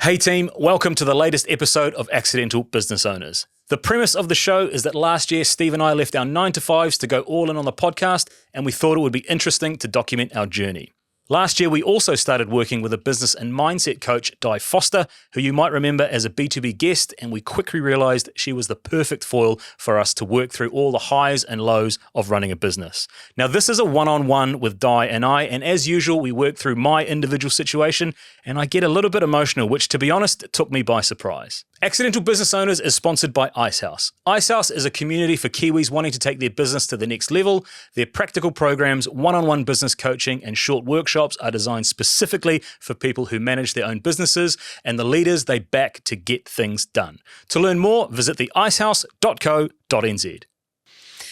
Hey team, welcome to the latest episode of Accidental Business Owners. The premise of the show is that last year Steve and I left our 9-to-5s to go all in on the podcast, and we thought it would be interesting to document our journey. Last year we also started working with a business and mindset coach, Di Foster, who you might remember as a B2B guest, and we quickly realised she was the perfect foil for us to work through all the highs and lows of running a business. Now this is a one-on-one with Di and I, and as usual we work through my individual situation, and I get a little bit emotional, which to be honest took me by surprise. Accidental Business Owners is sponsored by Icehouse. Icehouse is a community for Kiwis wanting to take their business to the next level. Their practical programs, one-on-one business coaching, and short workshops are designed specifically for people who manage their own businesses and the leaders they back to get things done. To learn more, visit theicehouse.co.nz.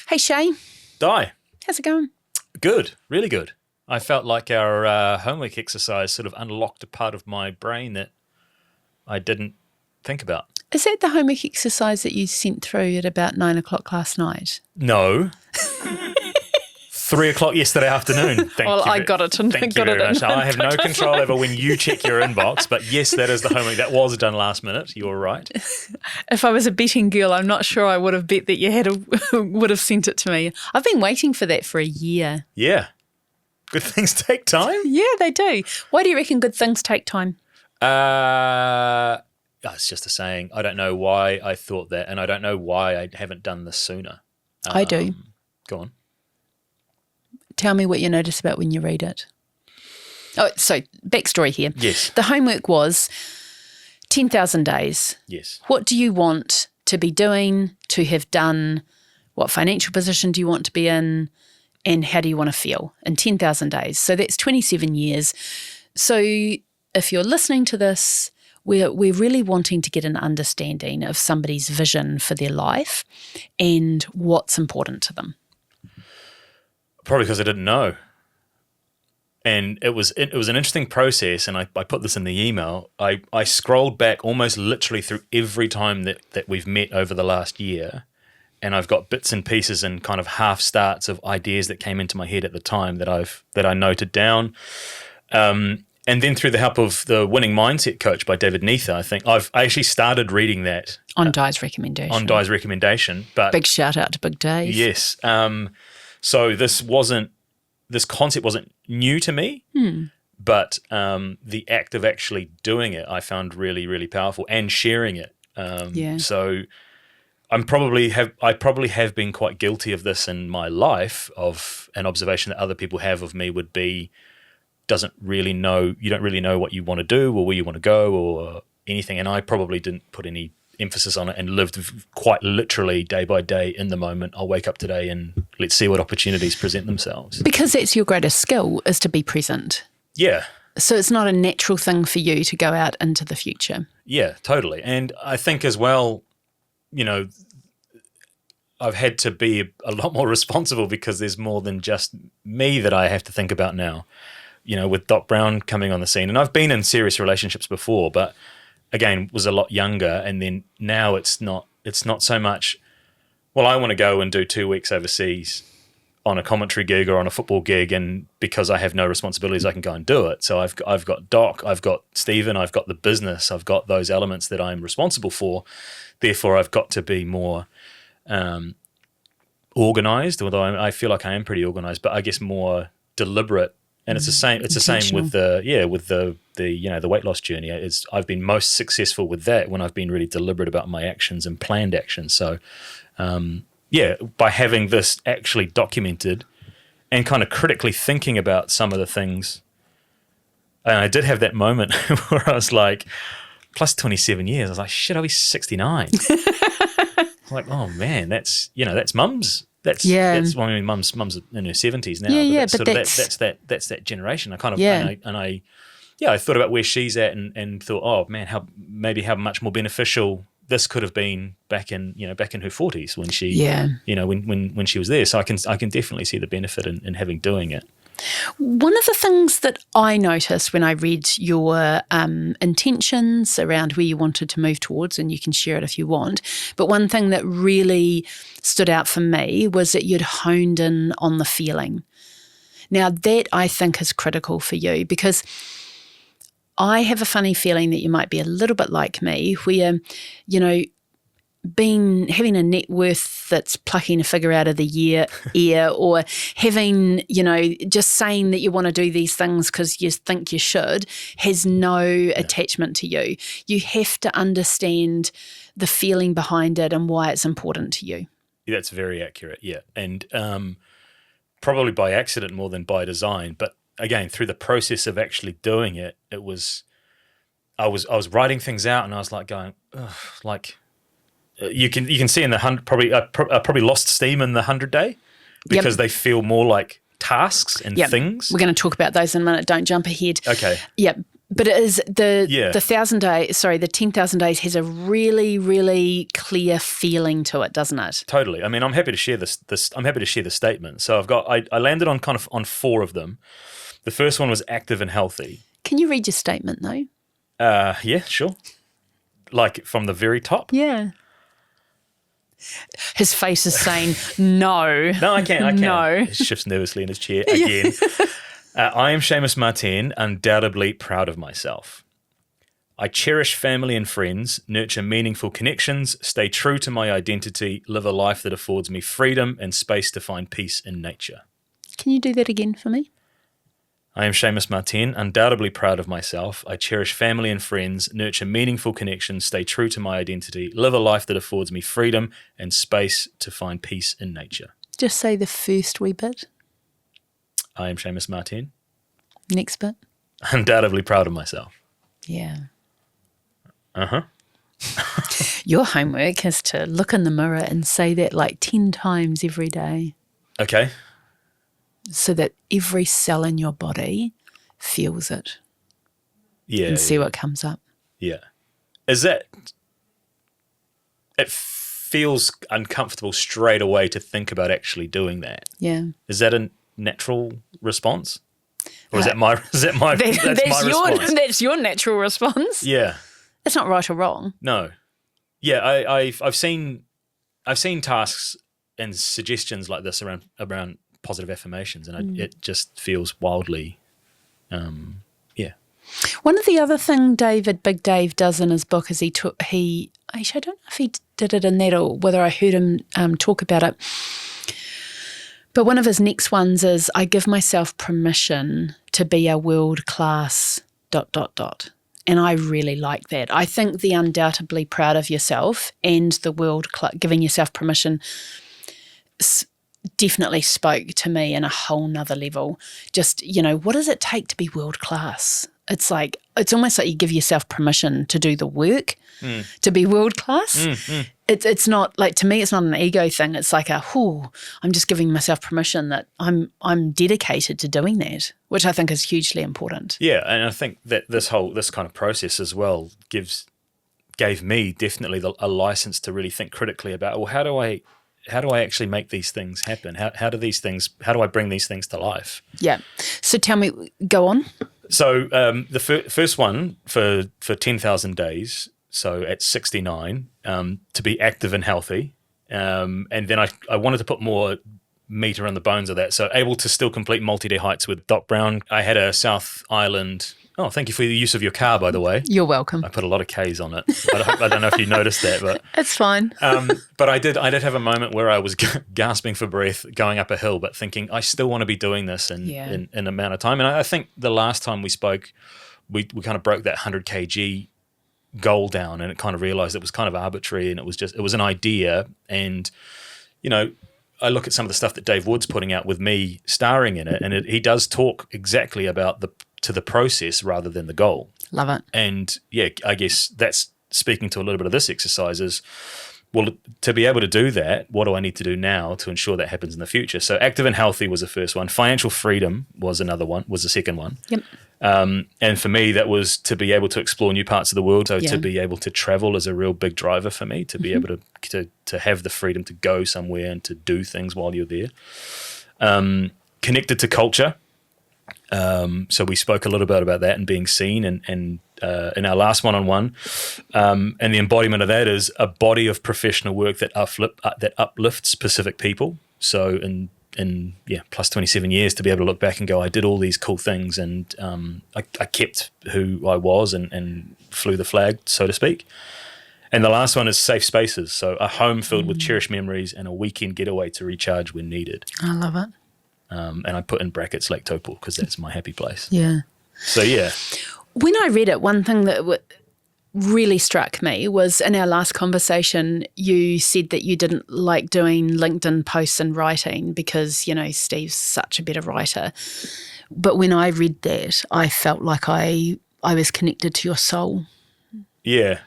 Hey Shay. Di. How's it going? Good, really good. I felt like our homework exercise sort of unlocked a part of my brain that I didn't think about. Is that the homework exercise that you sent through at about 9 o'clock last night? No. 3 o'clock yesterday afternoon. I got it. Thank you very much. I have no control over when you check your inbox, but yes, that is the homework. That was done last minute. You're right. If I was a betting girl, I'm not sure I would have bet that you would have sent it to me. I've been waiting for that for a year. Yeah. Good things take time? Yeah, they do. Why do you reckon good things take time? It's just a saying. I don't know why I thought that, and I don't know why I haven't done this sooner. I do. Go on. Tell me what you notice about when you read it. Oh, so backstory here. Yes. The homework was 10,000 days. Yes. What do you want to be doing, to have done? What financial position do you want to be in? And how do you want to feel in 10,000 days? So that's 27 years. So if you're listening to this, we're really wanting to get an understanding of somebody's vision for their life and what's important to them. Probably because I didn't know. And it was an interesting process, and I put this in the email. I scrolled back almost literally through every time that we've met over the last year, and I've got bits and pieces and kind of half starts of ideas that came into my head at the time that I noted down. And then through the help of the Winning Mindset Coach by David Neither, I think I actually started reading that. On Di's recommendation. But big shout out to Big Dave. Yes. So this concept wasn't new to me, but the act of actually doing it I found really, really powerful, and sharing it. So I probably have been quite guilty of this in my life, of an observation that other people have of me would be, you don't really know what you want to do or where you want to go or anything. And I probably didn't put any emphasis on it and lived quite literally day by day in the moment. I'll wake up today and let's see what opportunities present themselves. Because that's your greatest skill, is to be present. Yeah. So it's not a natural thing for you to go out into the future. Yeah, totally. And I think as well, I've had to be a lot more responsible because there's more than just me that I have to think about now. With Doc Brown coming on the scene, and I've been in serious relationships before, but again, was a lot younger. And then now it's not so much, well, I want to go and do 2 weeks overseas on a commentary gig or on a football gig, and because I have no responsibilities, I can go and do it. So I've got Doc, I've got Stephen, I've got the business, I've got those elements that I'm responsible for. Therefore, I've got to be more organized, although I feel like I am pretty organized, but I guess more deliberate. And it's the same. It's the same with the weight loss journey. I've been most successful with that when I've been really deliberate about my actions and planned actions. So, by having this actually documented and kind of critically thinking about some of the things, and I did have that moment where I was like, plus 27 years. I was like, shit, I'll be 69. I was like, oh man, that's mum's. That's mum's in her 70s now. Yeah, but that's that generation. I kind of I thought about where she's at and thought, oh man, how much more beneficial this could have been back in her 40s when she when she was there. So I can definitely see the benefit in having doing it. One of the things that I noticed when I read your intentions around where you wanted to move towards, and you can share it if you want, but one thing that really stood out for me was that you'd honed in on the feeling. Now that I think is critical for you, because I have a funny feeling that you might be a little bit like me, where, having a net worth that's plucking a figure out of the air, or having, just saying that you want to do these things because you think you should, has no attachment to you. You have to understand the feeling behind it and why it's important to you. Yeah, that's very accurate, yeah. And probably by accident more than by design, but again, through the process of actually doing it, I was writing things out and I was like going, ugh, like you can see in the 100, probably lost steam in the 100-day because they feel more like tasks and things. We're going to talk about those in a minute. Don't jump ahead. Okay. Yep. But it is the 10,000 days has a really, really clear feeling to it, doesn't it? Totally. I mean, I'm happy to share this. I'm happy to share the statement. So I landed on on 4 of them. The first one was active and healthy. Can you read your statement though? Yeah, sure. Like from the very top. Yeah. His face is saying no. No, I can't. No. He shifts nervously in his chair again. I am Seamus Martin, undoubtedly proud of myself. I cherish family and friends, nurture meaningful connections, stay true to my identity, live a life that affords me freedom and space to find peace in nature. Can you do that again for me? I am Seamus Martin, undoubtedly proud of myself. I cherish family and friends, nurture meaningful connections, stay true to my identity, live a life that affords me freedom and space to find peace in nature. Just say the first wee bit. I am Seamus Martin. Next bit. Undoubtedly proud of myself. Yeah. Uh-huh. Your homework is to look in the mirror and say that like 10 times every day. Okay. So that every cell in your body feels it. Yeah. And see what comes up. Yeah. Is that... It feels uncomfortable straight away to think about actually doing that. Yeah. Is that a natural response? Or is that my that's my response? That's your natural response. Yeah. It's not right or wrong. No. Yeah, I've seen tasks and suggestions like this around positive affirmations, and it just feels wildly, One of the other thing Big Dave does in his book is actually I don't know if he did it in that or whether I heard him talk about it. But one of his next ones is, I give myself permission to be a world-class ... And I really like that. I think the undoubtedly proud of yourself and the giving yourself permission definitely spoke to me in a whole nother level. Just, what does it take to be world-class? It's like, it's almost like you give yourself permission to do the work, to be world-class. It's not, like, to me, it's not an ego thing. It's like I'm just giving myself permission that I'm dedicated to doing that, which I think is hugely important. Yeah, and I think that this kind of process as well gave me definitely a license to really think critically about, well, how do I actually make these things happen? How do I bring these things to life? Yeah. So tell me, go on. So the first one for 10,000 days, so at 69, to be active and healthy. And then I wanted to put more meat around the bones of that. So able to still complete multi-day hikes with Doc Brown. I had a South Island... Oh, thank you for the use of your car, by the way. You're welcome. I put a lot of Ks on it. I don't know if you noticed that, but it's fine. But I did have a moment where I was gasping for breath going up a hill, but thinking I still want to be doing this in an amount of time. And I think the last time we spoke, we kind of broke that 100 kg goal down, and it kind of realized it was kind of arbitrary, and it was an idea. And I look at some of the stuff that Dave Wood's putting out with me starring in it, and he does talk exactly about the process rather than the goal. Love it. And yeah, I guess that's speaking to a little bit of this exercise is, well, to be able to do that, what do I need to do now to ensure that happens in the future? So active and healthy was the first one. Financial freedom was the second one. Yep. And for me, that was to be able to explore new parts of the world. So to be able to travel is a real big driver for me, to be able to have the freedom to go somewhere and to do things while you're there. Connected to culture. So we spoke a little bit about that and being seen, and in our last one-on-one, and the embodiment of that is a body of professional work that uplifts specific people. So in plus 27 years to be able to look back and go, I did all these cool things, and I kept who I was and flew the flag, so to speak. And the last one is safe spaces. So a home filled with cherished memories and a weekend getaway to recharge when needed. I love it. And I put in brackets Lake Taupo because that's my happy place. Yeah. So, yeah. When I read it, one thing that really struck me was in our last conversation, you said that you didn't like doing LinkedIn posts and writing because, Steve's such a better writer. But when I read that, I felt like I was connected to your soul. Yeah.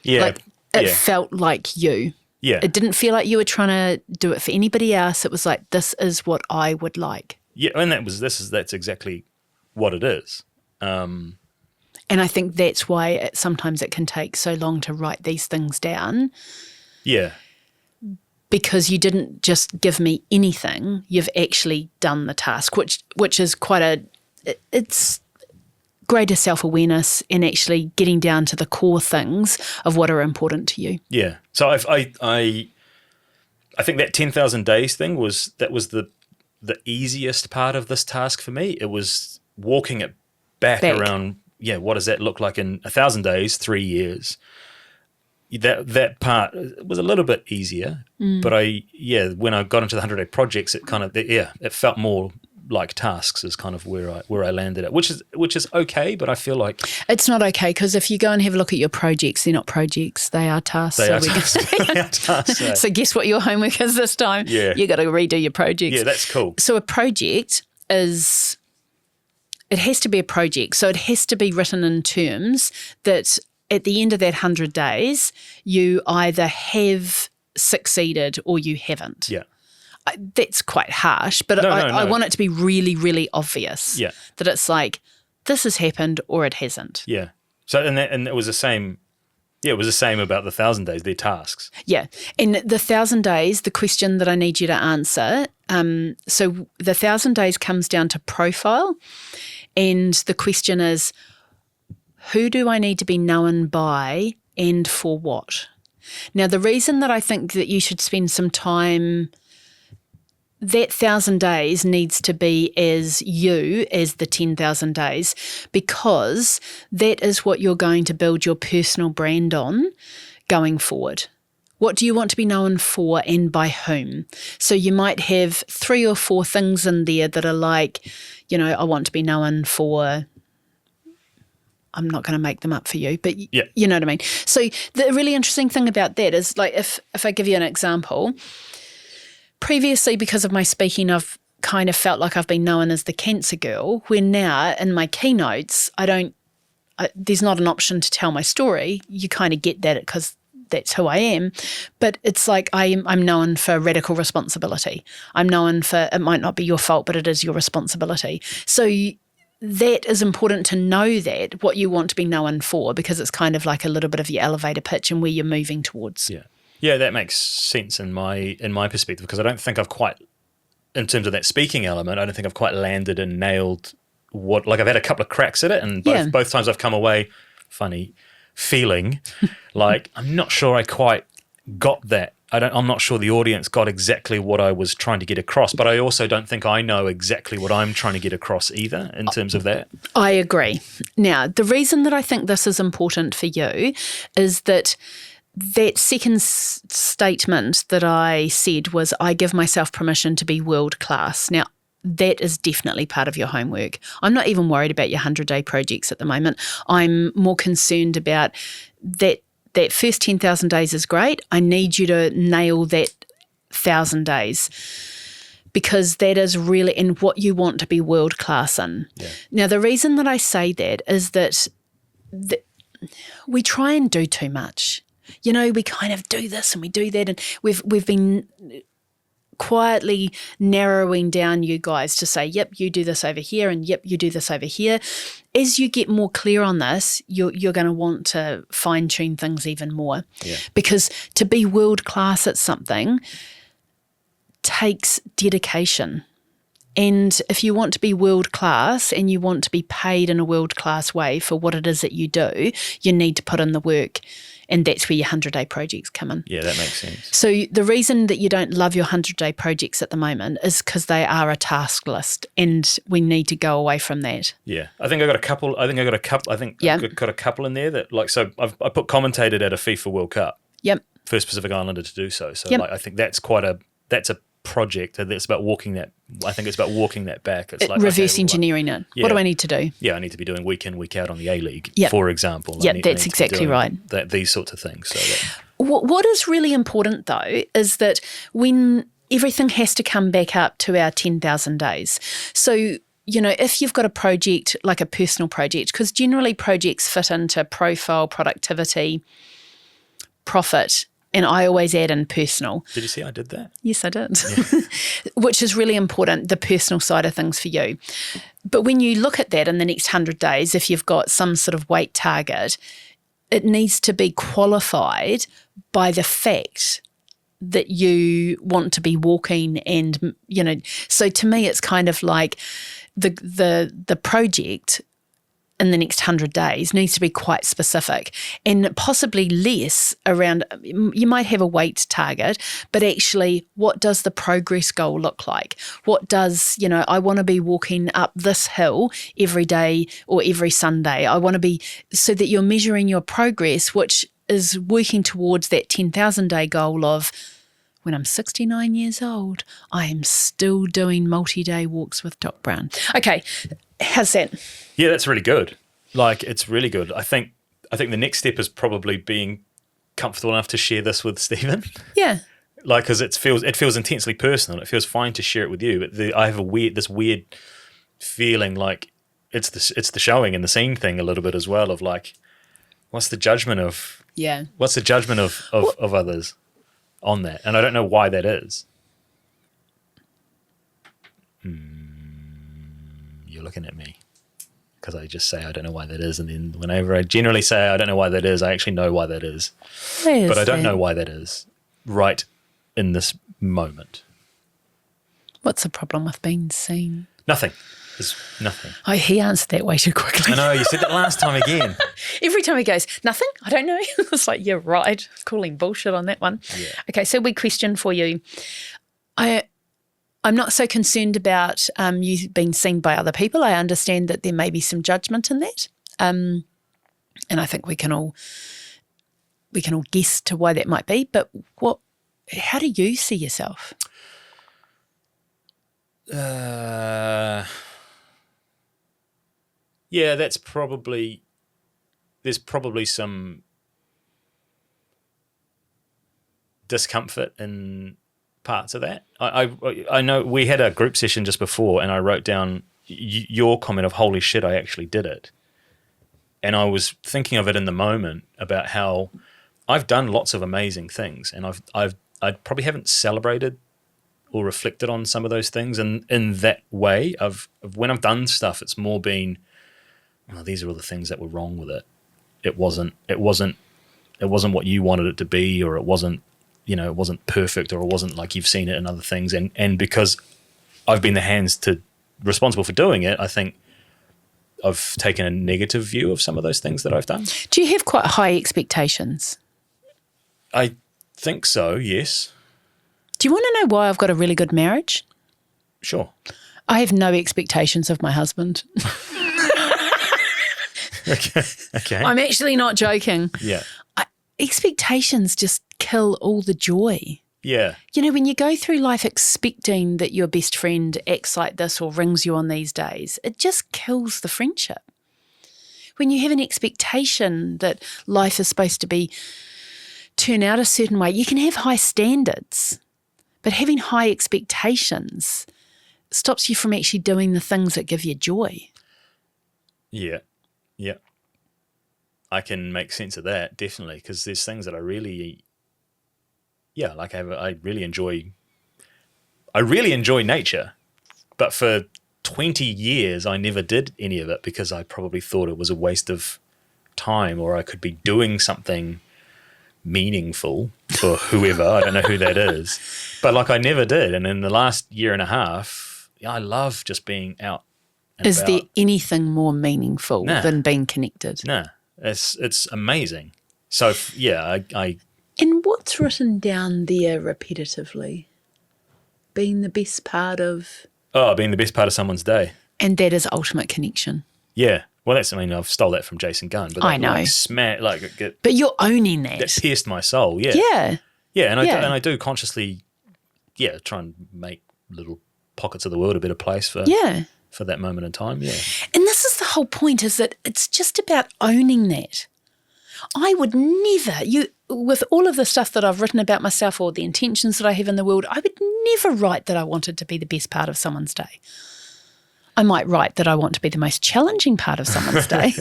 Yeah. It felt like you. Yeah. It didn't feel like you were trying to do it for anybody else. It was like, this is what I would like. Yeah, and that's exactly what it is. And I think that's why sometimes it can take so long to write these things down. Yeah. Because you didn't just give me anything, you've actually done the task, which is it's greater self-awareness and actually getting down to the core things of what are important to you. Yeah. So I think that 10,000 days thing was the easiest part of this task for me. It was walking it back. Around, what does that look like in 1,000 days, 3 years? That part was a little bit easier, but when I got into the 100-day projects, it felt more like tasks is kind of where I landed at, which is okay, but I feel like it's not okay because if you go and have a look at your projects, they're not projects, they are tasks. They are tasks. So guess what your homework is this time? Yeah. You got to redo your projects. Yeah, that's cool. So a project it has to be a project. So it has to be written in terms that at the end of that 100 days, you either have succeeded or you haven't. Yeah. That's quite harsh, but I want it to be really, really obvious. Yeah. That it's like, this has happened or it hasn't. Yeah. So and it was the same. Yeah, it was the same about the 1,000 days. Their tasks. Yeah, and the 1,000 days, the question that I need you to answer. So the 1,000 days comes down to profile, and the question is, who do I need to be known by, and for what? Now, the reason that I think that you should spend some time. That 1,000 days needs to be as you as the 10,000 days, because that is what you're going to build your personal brand on going forward. What do you want to be known for and by whom? So you might have 3 or 4 things in there that are like, I want to be known for, I'm not going to make them up for you, but you know what I mean? So the really interesting thing about that is, like, if I give you an example, previously, because of my speaking, I've kind of felt like I've been known as the cancer girl, where now in my keynotes, there's not an option to tell my story. You kind of get that because that's who I am. But it's like I'm known for radical responsibility. I'm known for, it might not be your fault, but it is your responsibility. So that is important to know that, what you want to be known for, because it's kind of like a little bit of your elevator pitch and where you're moving towards. Yeah. Yeah, that makes sense in my perspective, because I don't think I've quite, in terms of that speaking element, I don't think I've quite landed and nailed I've had a couple of cracks at it, and both times I've come away feeling like I'm not sure I quite got that. I'm not sure the audience got exactly what I was trying to get across, but I also don't think I know exactly what I'm trying to get across either in terms of that. I agree. Now, the reason that I think this is important for you is that second statement that I said was, I give myself permission to be world class. Now, that is definitely part of your homework. I'm not even worried about your 100-day projects at the moment. I'm more concerned about that first 10,000 days is great. I need you to nail that 1,000 days, because that is really in what you want to be world class in. Yeah. Now, the reason that I say that is that we try and do too much. We kind of do this and we do that, and we've been quietly narrowing down you guys to say, yep, you do this over here, and yep, you do this over here. As you get more clear on this, you're going to want to fine-tune things even more. Yeah. Because to be world-class at something takes dedication. And if you want to be world-class and you want to be paid in a world-class way for what it is that you do, you need to put in the work. And that's where your 100-day projects come in. Yeah, that makes sense. So the reason that you don't love your 100-day projects at the moment is because they are a task list, and we need to go away from that. Yeah, I think I got a couple. I've got a couple in there that I put commentated at a FIFA World Cup. Yep. First Pacific Islander to do so. So Yep. I think that's a project that's about walking that. I think it's about walking that back. It's like reverse engineering it. Yeah. What do I need to do? Yeah, I need to be doing week in, week out on the A-League, Yep. for example. Yeah, I need that's to be exactly doing right. These sorts of things. So What is really important, though, is that when everything has to come back up to our 10,000 days. So, if you've got a project, like a personal project, because generally projects fit into profile, productivity, profit, and I always add in personal. did you see I did that? Yes, I did, which is really important, the personal side of things for you. But when you look at that in the next 100 days, if you've got some sort of weight target, it needs to be qualified by the fact that you want to be walking and, so to me it's kind of like the project in the next 100 days needs to be quite specific and possibly less around, you might have a weight target, but actually what does the progress goal look like? What does, I want to be walking up this hill every day or every Sunday. I want to be, so that you're measuring your progress, which is working towards that 10,000 day goal of, when I'm 69 years old, I am still doing multi-day walks with Doc Brown. Okay, how's that? Yeah, that's really good. It's really good. I think the next step is probably being comfortable enough to share this with Stephen. Yeah. Because it feels intensely personal. It feels fine to share it with you. But I have this weird feeling like it's the showing and the scene thing a little bit as well of like, what's the judgment of others on that? And I don't know why that is. You're looking at me because I just say I don't know why that is, and then whenever I generally say I don't know why that is, I actually know why that is. But I don't know why that is right in this moment. What's the problem with being seen? Nothing. There's nothing. Oh, he answered that way too quickly. I know, you said that last time again. Every time he goes, nothing? I don't know. It's like, you're right. Calling bullshit on that one. Yeah. Okay, so we question for you. I'm not so concerned about you being seen by other people. I understand that there may be some judgment in that. And I think we can all guess to why that might be. But how do you see yourself? Yeah, there's probably some discomfort in parts of that. I know we had a group session just before, and I wrote down your comment of "Holy shit, I actually did it," and I was thinking of it in the moment about how I've done lots of amazing things, and I probably haven't celebrated or reflected on some of those things, and in that way of when I've done stuff, it's more been, well, these are all the things that were wrong with it. It wasn't what you wanted it to be, or it wasn't perfect, or it wasn't like you've seen it in other things. And because I've been the hands responsible for doing it, I think I've taken a negative view of some of those things that I've done. Do you have quite high expectations? I think so, yes. Do you want to know why I've got a really good marriage? Sure. I have no expectations of my husband. Okay. I'm actually not joking. Yeah. Expectations just kill all the joy. Yeah. When you go through life expecting that your best friend acts like this or rings you on these days, it just kills the friendship. When you have an expectation that life is supposed to turn out a certain way, you can have high standards, but having high expectations stops you from actually doing the things that give you joy. Yeah. Yeah. I can make sense of that, definitely, because there's things that I really enjoy nature, but for 20 years I never did any of it because I probably thought it was a waste of time, or I could be doing something meaningful for whoever. I don't know who that is, but I never did. And in the last year and a half, I love just being out and Is about. there anything more meaningful than being connected? No, it's amazing. So, I And what's written down there repetitively? Being the best part of... being the best part of someone's day. And that is ultimate connection. Yeah. Well, I've stole that from Jason Gunn. But that, I know. But you're owning that. That pierced my soul, yeah. Yeah. Yeah, and I do consciously, try and make little pockets of the world a better place for that moment in time, yeah. And this is the whole point, is that it's just about owning that. I would never, with all of the stuff that I've written about myself or the intentions that I have in the world, I would never write that I wanted to be the best part of someone's day. I might write that I want to be the most challenging part of someone's day.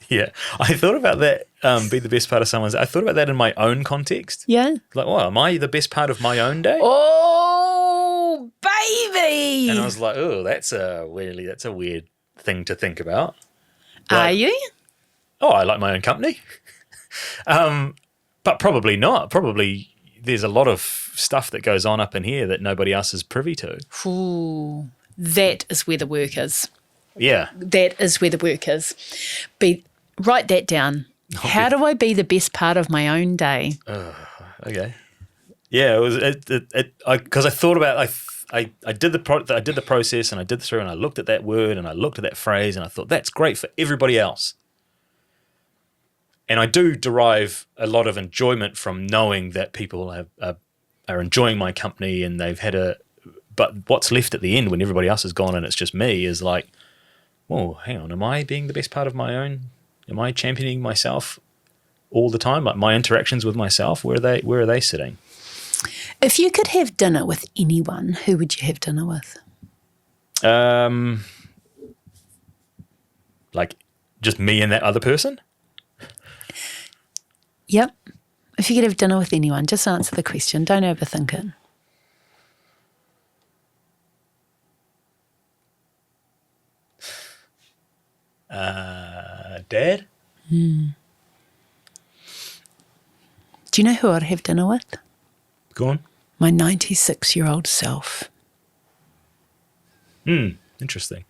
Yeah. I thought about that, be the best part of someone's day. I thought about that in my own context. Yeah. Like, am I the best part of my own day? Oh, baby. And I was like, that's a weird thing to think about. Are you? Oh, I like my own company. But probably not. Probably there's a lot of stuff that goes on up in here that nobody else is privy to. Ooh, that is where the work is. Yeah. That is where the work is. Write that down. How do I be the best part of my own day? Okay. Yeah, it was because I thought about I did the process and I did through and I looked at that word and I looked at that phrase and I thought that's great for everybody else. And I do derive a lot of enjoyment from knowing that people are enjoying my company and they've had but what's left at the end when everybody else is gone and it's just me is like, well, hang on, am I being the best part of my own? Am I championing myself all the time? Like my interactions with myself, where are they sitting? If you could have dinner with anyone, who would you have dinner with? Like just me and that other person? Yep. If you could have dinner with anyone, just answer the question. Don't overthink it. Dad? Do you know who I'd have dinner with? Go on. My 96-year-old self. Interesting.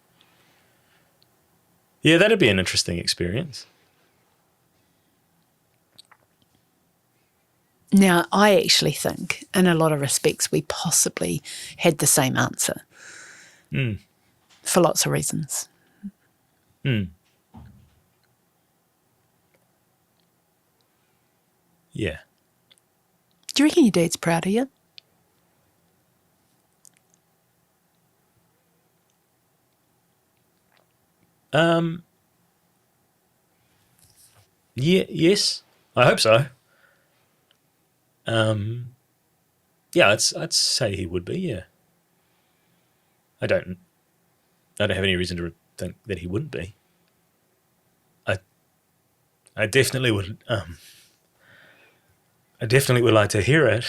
Yeah, that'd be an interesting experience. Now, I actually think, in a lot of respects, we possibly had the same answer. For lots of reasons. Yeah. Do you reckon your dad's proud of you? Yeah, yes. I hope so. Yeah, I'd say he would be, yeah. I don't have any reason to think that he wouldn't be. I definitely would like to hear it,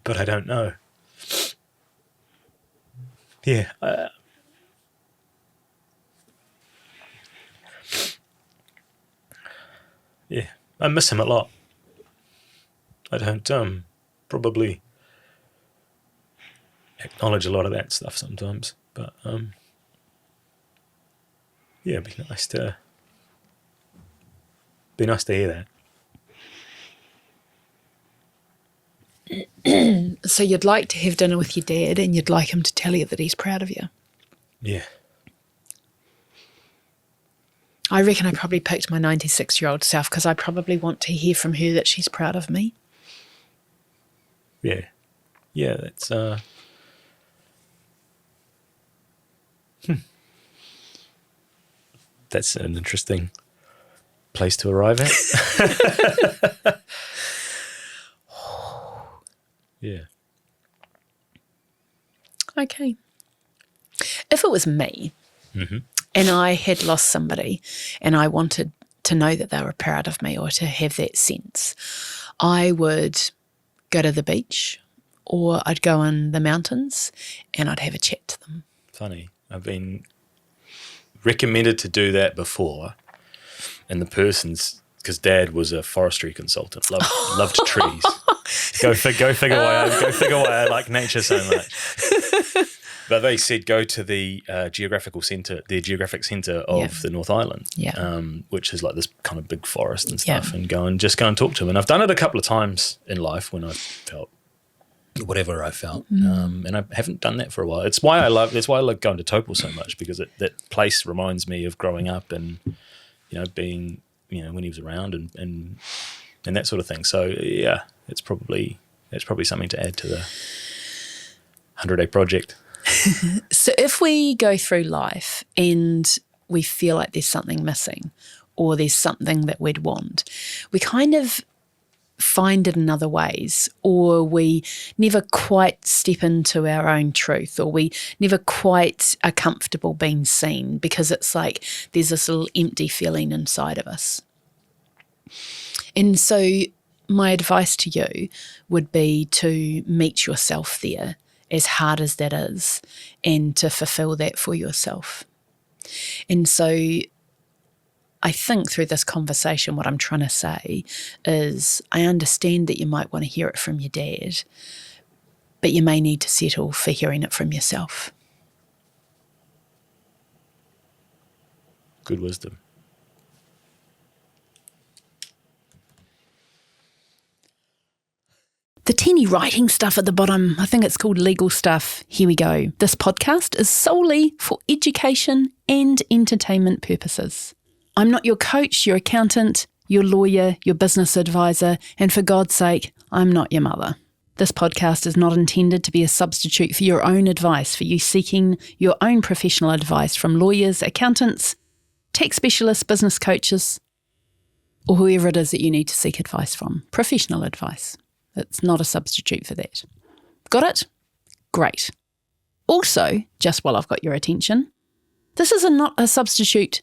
but I don't know. Yeah. Yeah, I miss him a lot. I don't probably acknowledge a lot of that stuff sometimes, but yeah, it'd be nice to hear that. So you'd like to have dinner with your dad and you'd like him to tell you that he's proud of you? Yeah. I reckon I probably picked my 96-year-old self because I probably want to hear from her that she's proud of me. Yeah. Yeah, that's that's an interesting place to arrive at. Yeah. Okay. If it was me and I had lost somebody and I wanted to know that they were proud of me or to have that sense, I would go to the beach or I'd go in the mountains and I'd have a chat to them. Funny. I've been recommended to do that before, and the person's, because Dad was a forestry consultant, loved trees. Go figure why I like nature so much. But they said go to the geographic centre of the North Island, which is like this kind of big forest and stuff, and go and talk to them. And I've done it a couple of times in life when I felt whatever I felt, and I haven't done that for a while. That's why I love going to Topol so much, because that place reminds me of growing up and being when he was around and that sort of thing. So yeah, it's probably something to add to the 100-day project. So if we go through life and we feel like there's something missing or there's something that we'd want, we kind of find it in other ways, or we never quite step into our own truth, or we never quite are comfortable being seen, because it's like there's this little empty feeling inside of us. And so my advice to you would be to meet yourself there, as hard as that is, and to fulfill that for yourself. And so I think through this conversation, what I'm trying to say is I understand that you might want to hear it from your dad, but you may need to settle for hearing it from yourself. Good wisdom. The teeny writing stuff at the bottom, I think it's called legal stuff. Here we go. This podcast is solely for education and entertainment purposes. I'm not your coach, your accountant, your lawyer, your business advisor, and for God's sake, I'm not your mother. This podcast is not intended to be a substitute for your own advice, for you seeking your own professional advice from lawyers, accountants, tech specialists, business coaches, or whoever it is that you need to seek advice from. Professional advice. It's not a substitute for that. Got it? Great. Also, just while I've got your attention, this is not a substitute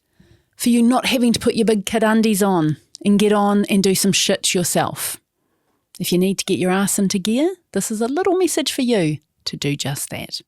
for you not having to put your big kid undies on and get on and do some shit yourself. If you need to get your ass into gear, this is a little message for you to do just that.